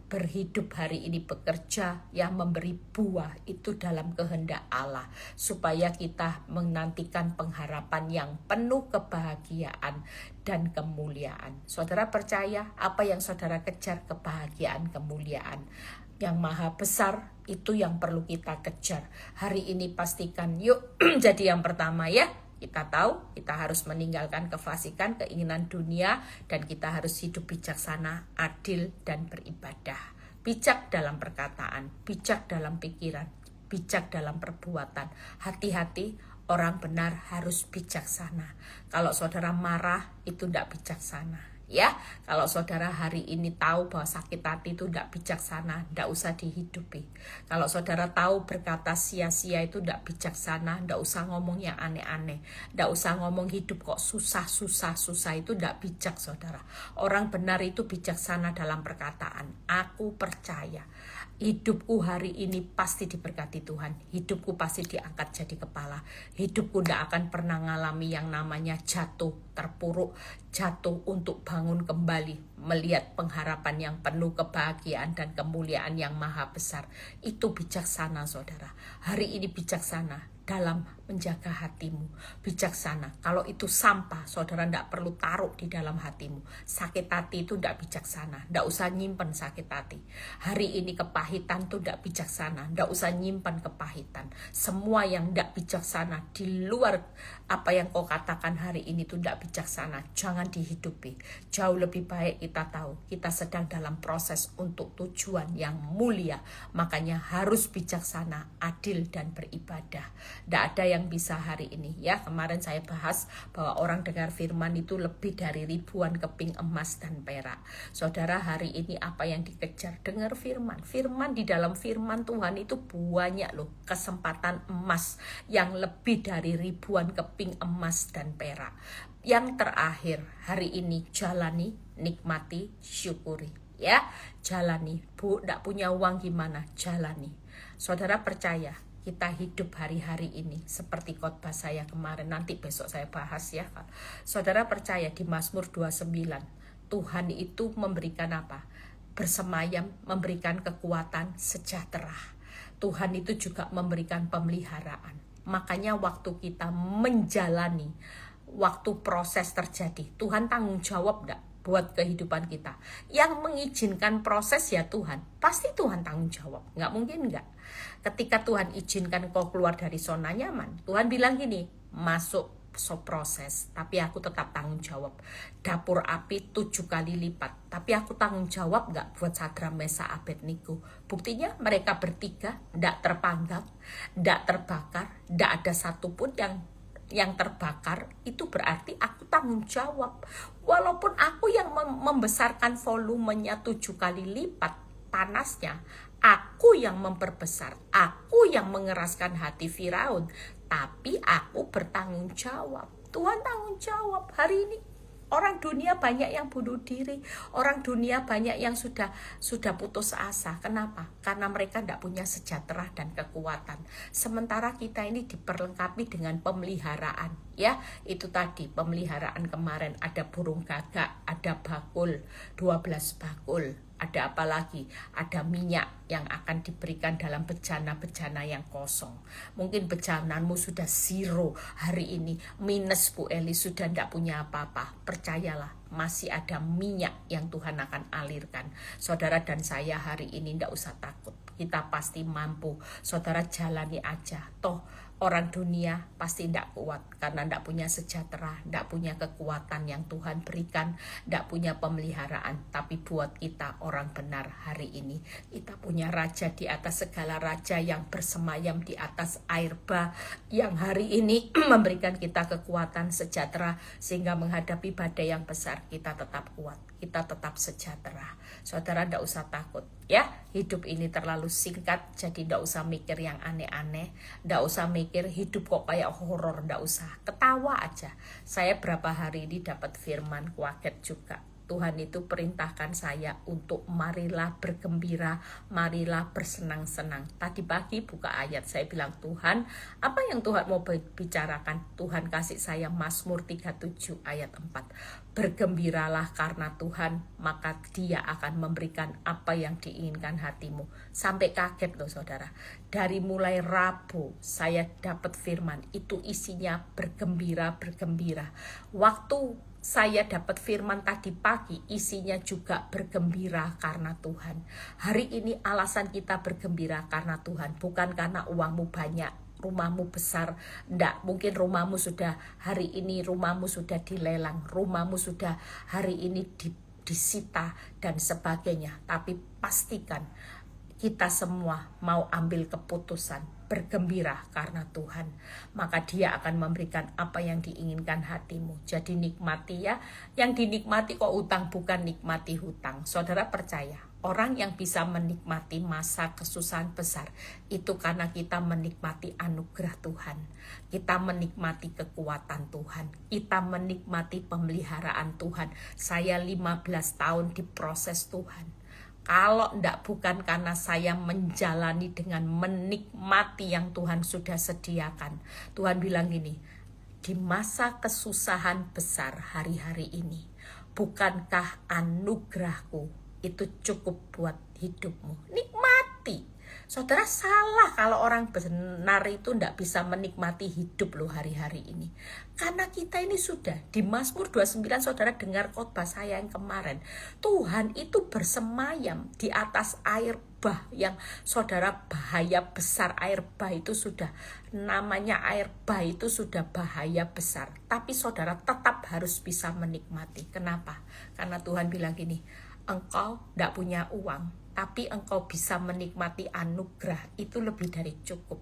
berhidup hari ini, bekerja yang memberi buah itu dalam kehendak Allah. Supaya kita menantikan pengharapan yang penuh kebahagiaan dan kemuliaan. Saudara percaya apa yang saudara kejar, kebahagiaan, kemuliaan yang maha besar, itu yang perlu kita kejar. Hari ini pastikan yuk jadi yang pertama ya. Kita tahu kita harus meninggalkan kefasikan, keinginan dunia, dan kita harus hidup bijaksana, adil, dan beribadah. Bijak dalam perkataan, bijak dalam pikiran, bijak dalam perbuatan. Hati-hati, orang benar harus bijaksana. Kalau saudara marah, itu tidak bijaksana. Ya, kalau saudara hari ini tahu bahwa sakit hati itu tidak bijaksana, tidak usah dihidupi. Kalau saudara tahu berkata sia-sia itu tidak bijaksana, tidak usah ngomong yang aneh-aneh, tidak usah ngomong hidup kok susah itu tidak bijak saudara. Orang benar itu bijaksana dalam perkataan. Aku percaya hidupku hari ini pasti diberkati Tuhan. Hidupku pasti diangkat jadi kepala. Hidupku tidak akan pernah mengalami yang namanya jatuh, terpuruk, jatuh untuk bangun kembali, melihat pengharapan yang penuh kebahagiaan dan kemuliaan yang maha besar. Itu bijaksana saudara. Hari ini bijaksana dalam menjaga hatimu. Bijaksana. Kalau itu sampah, saudara tidak perlu taruh di dalam hatimu. Sakit hati itu tidak bijaksana. Tidak usah nyimpen sakit hati. Hari ini kepahitan itu tidak bijaksana. Tidak usah nyimpan kepahitan. Semua yang tidak bijaksana di luar apa yang kau katakan hari ini itu tidak bijaksana. Jangan dihidupi. Jauh lebih baik kita tahu kita sedang dalam proses untuk tujuan yang mulia. Makanya harus bijaksana, adil, dan beribadah. Tidak ada yang bisa hari ini ya. Kemarin saya bahas bahwa orang dengar firman itu lebih dari ribuan keping emas dan perak. Saudara hari ini apa yang dikejar? Dengar firman. Firman, di dalam firman Tuhan itu banyak loh kesempatan emas yang lebih dari ribuan keping emas dan perak. Yang terakhir hari ini jalani, nikmati, syukuri ya. Jalani. Bu, tidak punya uang gimana? Jalani. Saudara percaya kita hidup hari-hari ini seperti khotbah saya kemarin, nanti besok saya bahas ya. Saudara percaya di Mazmur 29 Tuhan itu memberikan apa? Bersemayam, memberikan kekuatan, sejahtera. Tuhan itu juga memberikan pemeliharaan. Makanya waktu kita menjalani, waktu proses terjadi, Tuhan tanggung jawab enggak buat kehidupan kita? Yang mengizinkan proses ya Tuhan. Pasti Tuhan tanggung jawab. Enggak mungkin enggak. Ketika Tuhan izinkan kau keluar dari zona nyaman, Tuhan bilang gini, masuk proses, tapi aku tetap tanggung jawab. Dapur api 7 kali lipat, tapi aku tanggung jawab enggak buat Sadrak, Mesak, Abednego. Buktinya mereka bertiga enggak terpanggang, enggak terbakar, enggak ada satupun yang terbakar. Itu berarti aku tanggung jawab. Walaupun aku yang membesarkan volumenya 7 kali lipat panasnya, aku yang memperbesar, aku yang mengeraskan hati Firaun, tapi aku bertanggung jawab. Tuhan tanggung jawab. Hari ini orang dunia banyak yang bunuh diri, orang dunia banyak yang sudah putus asa. Kenapa? Karena mereka tidak punya sejahtera dan kekuatan. Sementara kita ini diperlengkapi dengan pemeliharaan. Ya, itu tadi pemeliharaan kemarin, ada burung gagak, ada bakul, 12 bakul, Ada apa lagi? Ada minyak yang akan diberikan dalam bejana-bejana yang kosong. Mungkin bejanamu sudah zero hari ini, minus Bu Eli, sudah tidak punya apa-apa. Percayalah, masih ada minyak yang Tuhan akan alirkan. Saudara dan saya hari ini tidak usah takut. Kita pasti mampu. Saudara jalani aja. Toh orang dunia pasti tidak kuat karena tidak punya sejahtera, tidak punya kekuatan yang Tuhan berikan, tidak punya pemeliharaan. Tapi buat kita orang benar hari ini, kita punya raja di atas segala raja yang bersemayam di atas air bah, yang hari ini memberikan kita kekuatan sejahtera sehingga menghadapi badai yang besar kita tetap kuat, kita tetap sejahtera. Saudara tidak usah takut ya, hidup ini terlalu singkat, jadi tidak usah mikir yang aneh-aneh, tidak usah mikir hidup kok kayak horor, tidak usah, ketawa aja. Saya berapa hari ini dapat firman, kaget juga. Tuhan itu perintahkan saya untuk marilah bergembira, marilah bersenang-senang. Tadi pagi buka ayat, saya bilang, Tuhan, apa yang Tuhan mau bicarakan? Tuhan kasih saya Mazmur 37 ayat 4. Bergembiralah karena Tuhan, maka Dia akan memberikan apa yang diinginkan hatimu. Sampai kaget loh saudara. Dari mulai Rabu saya dapat firman, itu isinya bergembira. Waktu saya dapat firman tadi pagi, isinya juga bergembira karena Tuhan. Hari ini alasan kita bergembira karena Tuhan, bukan karena uangmu banyak, rumahmu besar, enggak. Mungkin rumahmu sudah hari ini, rumahmu sudah dilelang, rumahmu sudah hari ini disita dan sebagainya. Tapi pastikan kita semua mau ambil keputusan bergembira karena Tuhan, maka Dia akan memberikan apa yang diinginkan hatimu. Jadi nikmati ya, yang dinikmati kok utang, bukan nikmati hutang. Saudara percaya, orang yang bisa menikmati masa kesusahan besar itu karena kita menikmati anugerah Tuhan, kita menikmati kekuatan Tuhan, kita menikmati pemeliharaan Tuhan. Saya 15 tahun diproses Tuhan. Kalau enggak, bukan karena saya menjalani dengan menikmati yang Tuhan sudah sediakan. Tuhan bilang gini, di masa kesusahan besar hari-hari ini, bukankah anugerahku itu cukup buat hidupmu? Nikmati. Saudara, salah kalau orang benar itu tidak bisa menikmati hidup loh hari-hari ini. Karena kita ini sudah di Mazmur 29, saudara dengar khotbah saya yang kemarin. Tuhan itu bersemayam di atas air bah, yang saudara bahaya besar. Air bah itu sudah, namanya air bah itu sudah bahaya besar. Tapi saudara tetap harus bisa menikmati. Kenapa? Karena Tuhan bilang gini, engkau tidak punya uang, tapi engkau bisa menikmati anugerah, itu lebih dari cukup.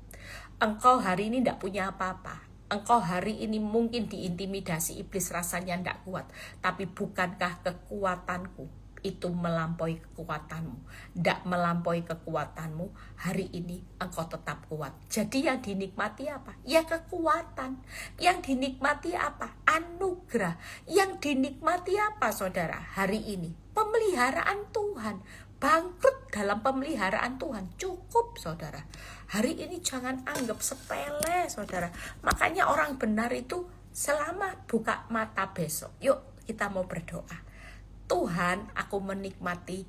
Engkau hari ini tidak punya apa-apa, engkau hari ini mungkin diintimidasi iblis, rasanya tidak kuat, tapi bukankah kekuatanku itu melampaui kekuatanmu? Tidak melampaui kekuatanmu, hari ini engkau tetap kuat. Jadi yang dinikmati apa? Ya kekuatan. Yang dinikmati apa? Anugerah. Yang dinikmati apa saudara? Hari ini pemeliharaan Tuhan. Bangkrut dalam pemeliharaan Tuhan cukup saudara. Hari ini jangan anggap sepele saudara. Makanya orang benar itu selama buka mata besok, yuk kita mau berdoa. Tuhan, aku menikmati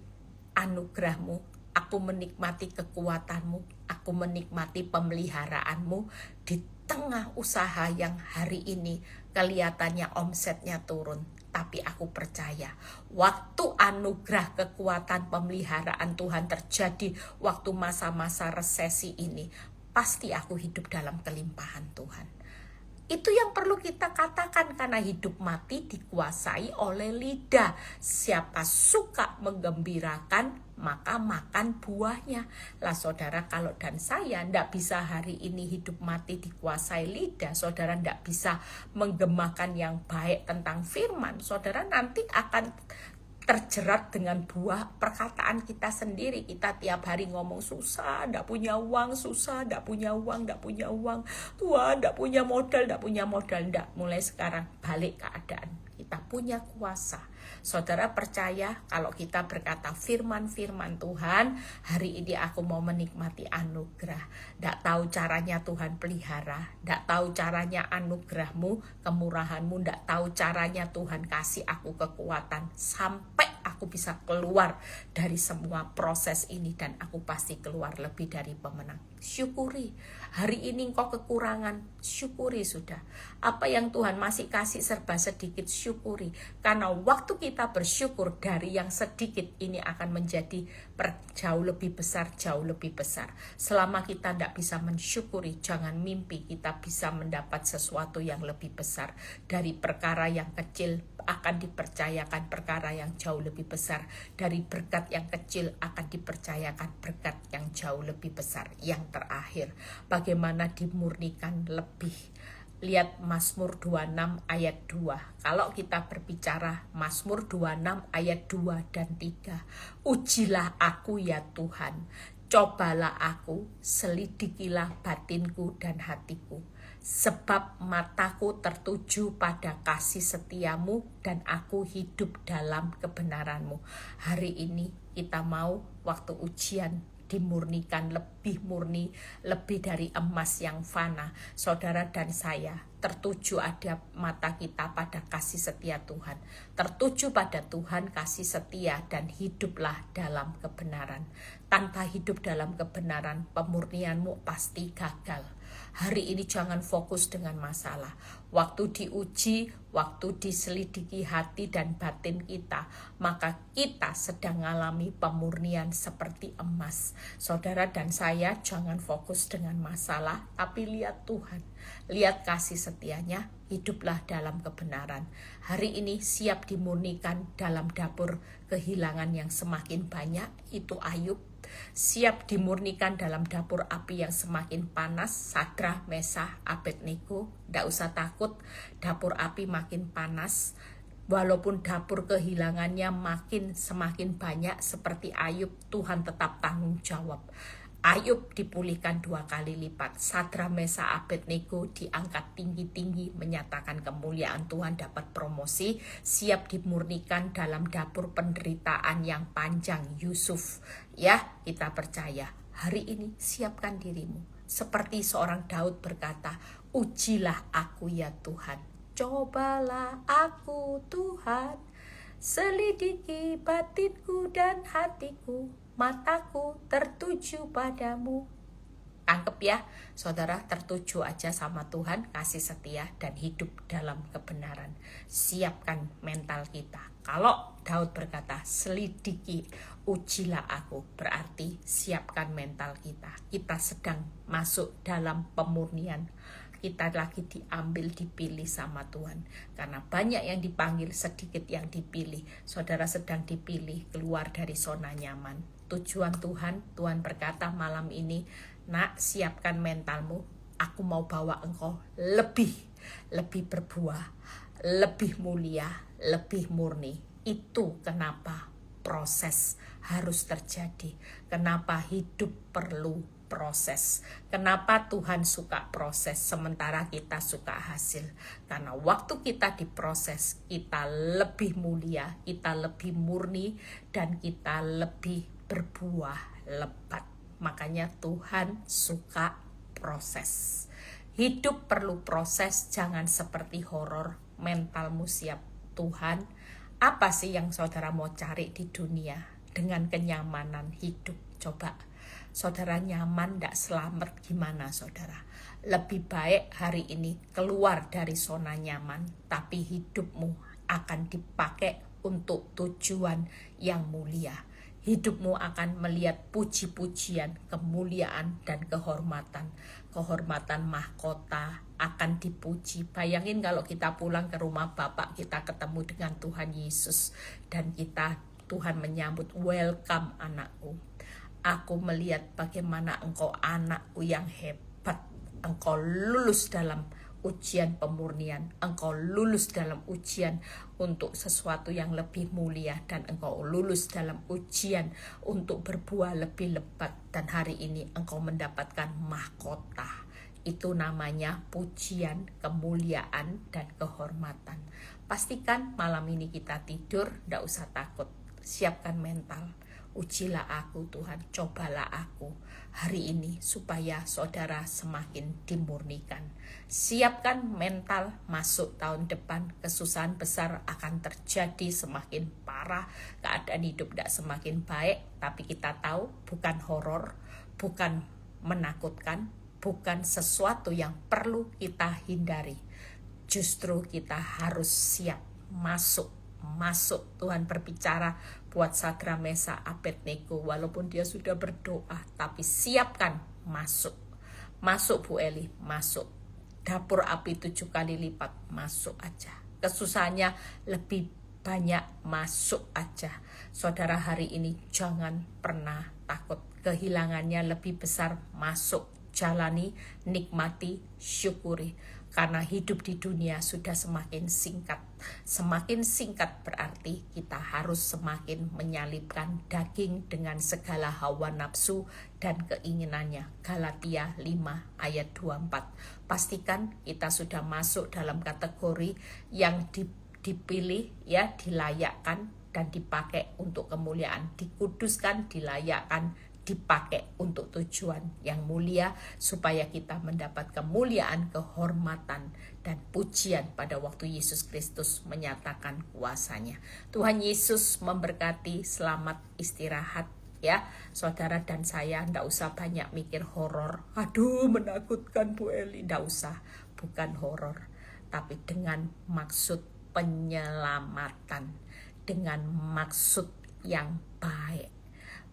anugerahmu, aku menikmati kekuatanmu, aku menikmati pemeliharaanmu di tengah usaha yang hari ini kelihatannya omsetnya turun. Tapi aku percaya, waktu anugerah, kekuatan, pemeliharaan Tuhan terjadi, waktu masa-masa resesi ini, pasti aku hidup dalam kelimpahan Tuhan. Itu yang perlu kita katakan, karena hidup mati dikuasai oleh lidah. Siapa suka menggembirakan, maka makan buahnya. Lah saudara, kalau dan saya ndak bisa hari ini hidup mati dikuasai lidah, saudara ndak bisa menggemakan yang baik tentang firman, saudara nanti akan terjerat dengan buah perkataan kita sendiri. Kita tiap hari ngomong susah, ndak punya uang, susah, ndak punya uang, ndak punya uang, Tuhan ndak punya modal, ndak punya modal. Ndak, mulai sekarang balik keadaan. Kita punya kuasa, Saudara percaya kalau kita berkata firman-firman Tuhan, hari ini aku mau menikmati anugerah. Tidak tahu caranya Tuhan pelihara, tidak tahu caranya anugerahmu, kemurahanmu, tidak tahu caranya Tuhan kasih aku kekuatan sampai aku bisa keluar dari semua proses ini, dan aku pasti keluar lebih dari pemenang. Syukuri. Hari ini engkau kekurangan, syukuri sudah. Apa yang Tuhan masih kasih serba sedikit, syukuri. Karena waktu kita bersyukur, dari yang sedikit ini akan menjadi jauh lebih besar, jauh lebih besar. Selama kita tidak bisa mensyukuri, jangan mimpi kita bisa mendapat sesuatu yang lebih besar. Dari perkara yang kecil akan dipercayakan perkara yang jauh lebih besar. Dari berkat yang kecil akan dipercayakan berkat yang jauh lebih besar. Yang terakhir, bagaimana dimurnikan lebih. Lihat Mazmur 26 ayat 2. Kalau kita berbicara Mazmur 26 ayat 2 dan 3. Ujilah aku ya Tuhan, cobalah aku, selidikilah batinku dan hatiku. Sebab mataku tertuju pada kasih setiamu dan aku hidup dalam kebenaranmu. Hari ini kita mau waktu ujian dimurnikan lebih murni, lebih dari emas yang fana. Saudara dan saya tertuju ada mata kita pada kasih setia Tuhan. Tertuju pada Tuhan kasih setia dan hiduplah dalam kebenaran. Tanpa hidup dalam kebenaran, pemurnianmu pasti gagal. Hari ini jangan fokus dengan masalah. Waktu diuji, waktu diselidiki hati dan batin kita, maka kita sedang mengalami pemurnian seperti emas. Saudara dan saya jangan fokus dengan masalah, tapi lihat Tuhan. Lihat kasih setianya, hiduplah dalam kebenaran. Hari ini siap dimurnikan dalam dapur kehilangan yang semakin banyak, itu Ayub. Siap dimurnikan dalam dapur api yang semakin panas, Sadrak, Mesakh, Abednego. Tidak usah takut, dapur api makin panas. Walaupun dapur kehilangannya semakin banyak seperti Ayub, Tuhan tetap tanggung jawab. Ayub dipulihkan 2 kali lipat. Sadrak, Mesakh, Abednego diangkat tinggi-tinggi, menyatakan kemuliaan Tuhan, dapat promosi. Siap dimurnikan dalam dapur penderitaan yang panjang, Yusuf. Ya, kita percaya. Hari ini siapkan dirimu. Seperti seorang Daud berkata, ujilah aku ya Tuhan. Cobalah aku Tuhan. Selidiki batinku dan hatiku. Mataku tertuju padamu. Tangkep ya, saudara, tertuju aja sama Tuhan, kasih setia dan hidup dalam kebenaran. Siapkan mental kita. Kalau Daud berkata, selidiki, ujilah aku, berarti siapkan mental kita. Kita sedang masuk dalam pemurnian. Kita lagi diambil, dipilih sama Tuhan. Karena banyak yang dipanggil, sedikit yang dipilih. Saudara sedang dipilih keluar dari zona nyaman. Tujuan Tuhan, Tuhan berkata malam ini, nak, siapkan mentalmu. Aku mau bawa engkau lebih berbuah, lebih mulia, lebih murni. Itu kenapa proses harus terjadi. Kenapa hidup perlu proses. Kenapa Tuhan suka proses sementara kita suka hasil? Karena waktu kita diproses, kita lebih mulia, kita lebih murni, dan kita lebih berbuah lebat. Makanya Tuhan suka proses. Hidup perlu proses, jangan seperti horor. Mentalmu siap. Tuhan, apa sih yang saudara mau cari di dunia dengan kenyamanan hidup? Coba, saudara nyaman, tidak selamat, gimana saudara? Lebih baik hari ini keluar dari zona nyaman, tapi hidupmu akan dipakai untuk tujuan yang mulia. Hidupmu akan melihat puji-pujian, kemuliaan, dan kehormatan. Kehormatan mahkota akan dipuji. Bayangin kalau kita pulang ke rumah Bapak, kita ketemu dengan Tuhan Yesus. Dan Tuhan menyambut, welcome anakku. Aku melihat bagaimana engkau anakku yang hebat. Engkau lulus dalam ujian pemurnian, engkau lulus dalam ujian untuk sesuatu yang lebih mulia, dan engkau lulus dalam ujian untuk berbuah lebih lebat, dan hari ini engkau mendapatkan mahkota. Itu namanya pujian, kemuliaan, dan kehormatan. Pastikan malam ini kita tidur, tidak usah takut. Siapkan mental. Ujilah aku Tuhan, cobalah aku hari ini supaya saudara semakin dimurnikan. Siapkan mental, masuk tahun depan kesusahan besar akan terjadi, semakin parah, keadaan hidup tidak semakin baik. Tapi kita tahu bukan horor, bukan menakutkan, bukan sesuatu yang perlu kita hindari. Justru kita harus siap masuk. Tuhan berbicara buat Sadra, Mesa, Abednego, walaupun dia sudah berdoa, tapi siapkan masuk Bu Eli, masuk. Dapur api 7 kali lipat, masuk aja. Kesusahannya lebih banyak, masuk aja. Saudara, hari ini jangan pernah takut. Kehilangannya lebih besar, masuk. Jalani, nikmati, syukuri. Karena hidup di dunia sudah semakin singkat. Semakin singkat berarti kita harus semakin menyalipkan daging dengan segala hawa nafsu dan keinginannya. Galatia 5 ayat 24. Pastikan kita sudah masuk dalam kategori yang dipilih, ya, dilayakkan dan dipakai untuk kemuliaan, dikuduskan, dilayakkan, dipakai untuk tujuan yang mulia, supaya kita mendapat kemuliaan, kehormatan, dan pujian pada waktu Yesus Kristus menyatakan kuasanya. Tuhan Yesus memberkati. Selamat istirahat ya saudara, dan saya ndak usah banyak mikir horor. Aduh menakutkan Bu Eli, ndak usah. Bukan horor, tapi dengan maksud penyelamatan, dengan maksud yang baik.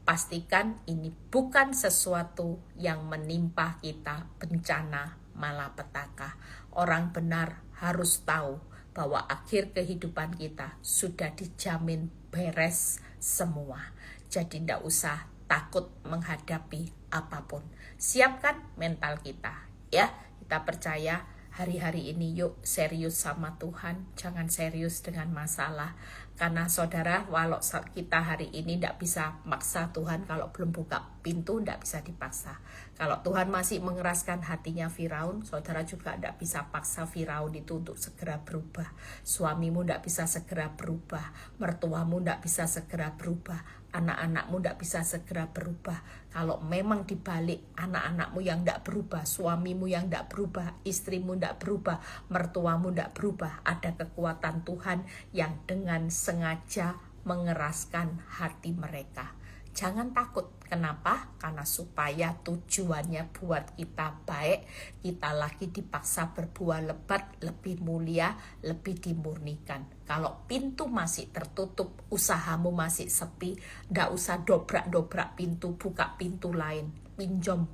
Pastikan ini bukan sesuatu yang menimpa kita bencana malapetaka. Orang benar harus tahu bahwa akhir kehidupan kita sudah dijamin beres semua. Jadi tidak usah takut menghadapi apapun. Siapkan mental kita, ya. Kita percaya hari-hari ini yuk serius sama Tuhan, jangan serius dengan masalah. Karena saudara, walau kita hari ini tidak bisa maksa Tuhan, kalau belum buka pintu tidak bisa dipaksa. Kalau Tuhan masih mengeraskan hatinya Firaun, saudara juga tidak bisa paksa Firaun itu untuk segera berubah. Suamimu tidak bisa segera berubah, mertuamu tidak bisa segera berubah, anak-anakmu tidak bisa segera berubah. Kalau memang dibalik anak-anakmu yang tidak berubah, suamimu yang tidak berubah, istrimu tidak berubah, mertuamu tidak berubah, ada kekuatan Tuhan yang dengan sengaja mengeraskan hati mereka. Jangan takut. Kenapa? Karena supaya tujuannya buat kita baik, kita lagi dipaksa berbuah lebat, lebih mulia, lebih dimurnikan. Kalau pintu masih tertutup, usahamu masih sepi, ndak usah dobrak-dobrak pintu, buka pintu lain. Pinjol,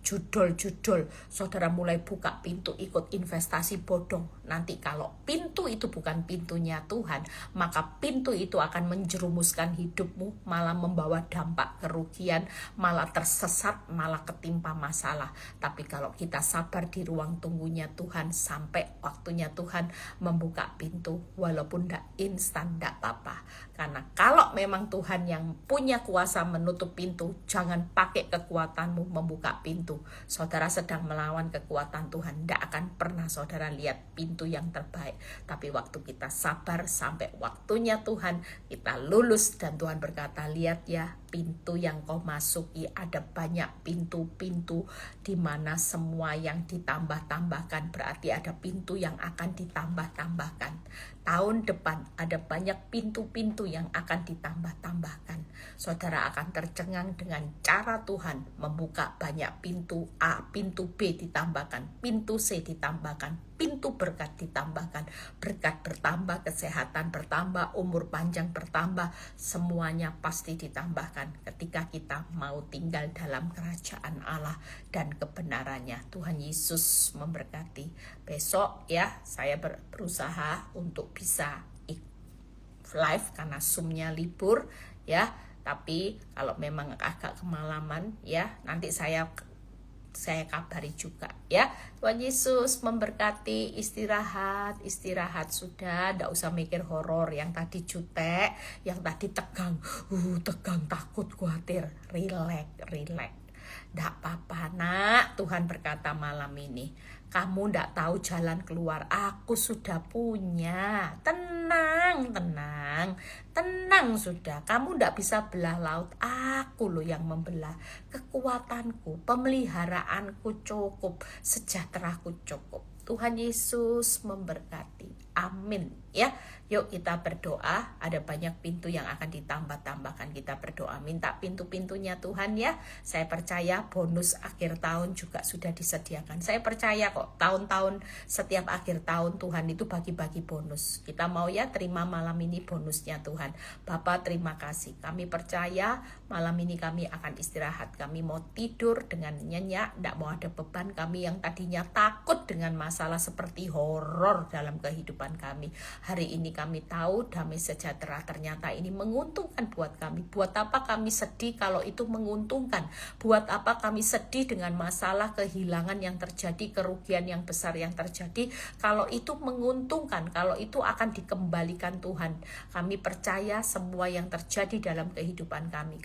judol. Saudara mulai buka pintu, ikut investasi bodong. Nanti kalau pintu itu bukan pintunya Tuhan, maka pintu itu akan menjerumuskan hidupmu, malah membawa dampak kerugian, malah tersesat, malah ketimpa masalah. Tapi kalau kita sabar di ruang tunggunya Tuhan, sampai waktunya Tuhan membuka pintu, walaupun tidak instan, tidak apa-apa. Karena kalau memang Tuhan yang punya kuasa menutup pintu, jangan pakai kekuatanmu membuka pintu. Saudara sedang melawan kekuatan Tuhan, tidak akan pernah saudara lihat pintu yang terbaik. Tapi waktu kita sabar sampai waktunya Tuhan, kita lulus, dan Tuhan berkata, lihat ya, pintu yang kau masuki, ada banyak pintu-pintu di mana semua yang ditambah-tambahkan, berarti ada pintu yang akan ditambah-tambahkan. Tahun depan ada banyak pintu-pintu yang akan ditambah-tambahkan. Saudara akan tercengang dengan cara Tuhan membuka banyak pintu A, pintu B ditambahkan, pintu C ditambahkan, pintu berkat ditambahkan, berkat bertambah, kesehatan bertambah, umur panjang bertambah, semuanya pasti ditambahkan ketika kita mau tinggal dalam kerajaan Allah dan kebenarannya. Tuhan Yesus memberkati. Besok ya saya berusaha untuk bisa live karena Zoom-nya libur ya, tapi kalau memang agak kemalaman ya nanti saya kabari juga ya. Tuhan Yesus memberkati. Istirahat sudah, tidak usah mikir horor yang tadi jutek, yang tadi tegang takut, khawatir. Relax. Nggak apa-apa nak, Tuhan berkata malam ini, kamu nggak tahu jalan keluar, aku sudah punya. Tenang, tenang, tenang sudah. Kamu nggak bisa belah laut, aku loh yang membelah. Kekuatanku, pemeliharaanku cukup, sejahteraku cukup. Tuhan Yesus memberkati. Amin. Ya, yuk kita berdoa. Ada banyak pintu yang akan ditambah-tambahkan. Kita berdoa, minta pintu-pintunya Tuhan ya. Saya percaya bonus akhir tahun juga sudah disediakan. Saya percaya kok tahun-tahun, setiap akhir tahun Tuhan itu bagi-bagi bonus. Kita mau ya terima malam ini bonusnya Tuhan. Bapak terima kasih. Kami percaya malam ini kami akan istirahat. Kami mau tidur dengan nyenyak, tidak mau ada beban. Kami yang tadinya takut dengan masalah seperti horor dalam kehidupan kami. Hari ini kami tahu damai sejahtera ternyata ini menguntungkan buat kami. Buat apa kami sedih kalau itu menguntungkan? Buat apa kami sedih dengan masalah kehilangan yang terjadi, kerugian yang besar yang terjadi, kalau itu menguntungkan, kalau itu akan dikembalikan Tuhan. Kami percaya semua yang terjadi dalam kehidupan kami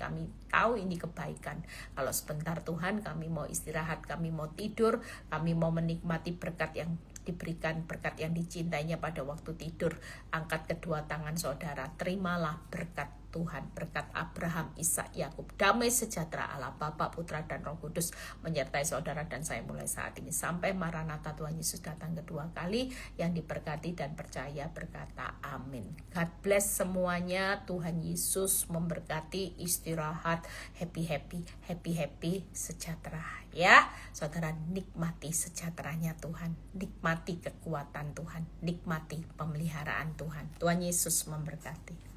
tahu ini kebaikan. Kalau sebentar Tuhan kami mau istirahat, kami mau tidur, kami mau menikmati berkat yang diberikan, berkat yang dicintainya pada waktu tidur. Angkat kedua tangan saudara, terimalah berkat Tuhan, berkat Abraham, Ishak, Yakub. Damai sejahtera Allah Bapa, Putra dan Roh Kudus menyertai saudara dan saya mulai saat ini sampai Maranatha Tuhan Yesus datang kedua kali. Yang diberkati dan percaya berkata amin. God bless semuanya. Tuhan Yesus memberkati. Istirahat, happy sejahtera ya. Saudara, nikmati sejahteranya Tuhan, nikmati kekuatan Tuhan, nikmati pemeliharaan Tuhan. Tuhan Yesus memberkati.